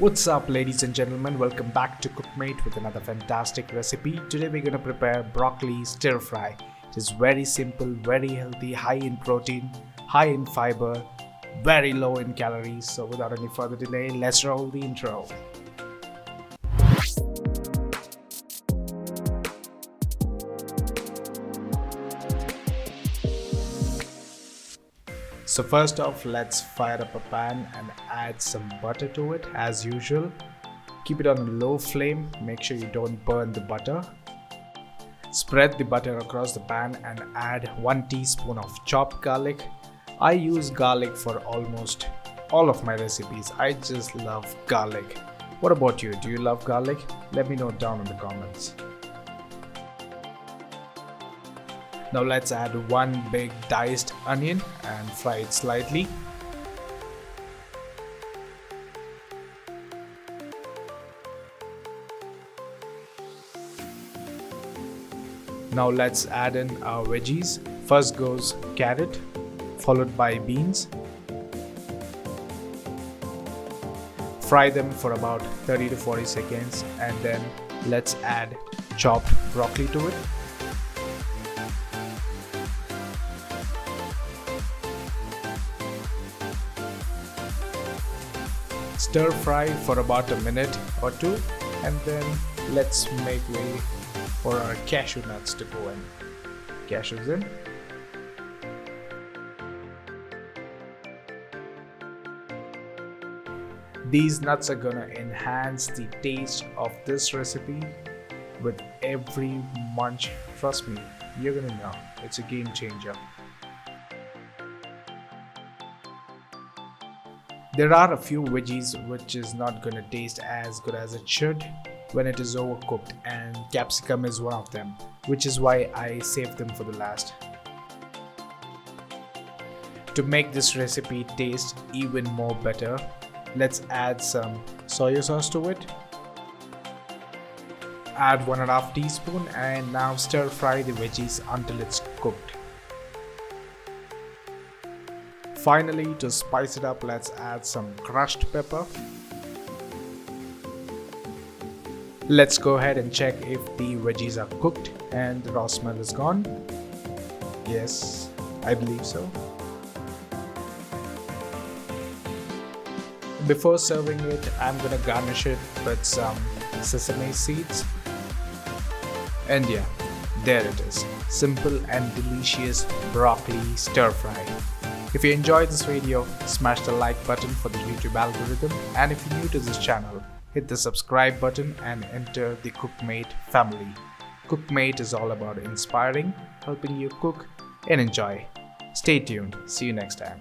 What's up, ladies and gentlemen? Welcome back to Cookmate with another fantastic recipe. Today we're going to prepare broccoli stir fry. It is very simple, very healthy, high in protein, high in fiber, very low in calories. So without any further delay, let's roll the intro. So first off, let's fire up a pan and add some butter to it as usual. Keep it on a low flame, make sure you don't burn the butter. Spread the butter across the pan and add 1 teaspoon of chopped garlic. I use garlic for almost all of my recipes. I just love garlic. What about you? Do you love garlic? Let me know down in the comments. Now let's add 1 big diced onion and fry it slightly. Now let's add in our veggies. First goes carrot, followed by beans. Fry them for about 30 to 40 seconds and then let's add chopped broccoli to it. Stir fry for about a minute or two and then let's make way for our cashew nuts to go in. Cashews in. These nuts are gonna enhance the taste of this recipe with every munch. Trust me, you're gonna know. It's a game changer. There are a few veggies which is not gonna taste as good as it should when it is overcooked, and capsicum is one of them, which is why I saved them for the last. To make this recipe taste even more better, let's add some soya sauce to it. Add 1.5 teaspoon and now stir fry the veggies until it's cooked. Finally, to spice it up, let's add some crushed pepper. Let's go ahead and check if the veggies are cooked and the raw smell is gone. Yes, I believe so. Before serving it, I'm gonna garnish it with some sesame seeds. And yeah, there it is. Simple and delicious broccoli stir fry. If you enjoyed this video, smash the like button for the YouTube algorithm, and if you're new to this channel, hit the subscribe button and enter the Cookmate family. Cookmate is all about inspiring, helping you cook and enjoy. Stay tuned. See you next time.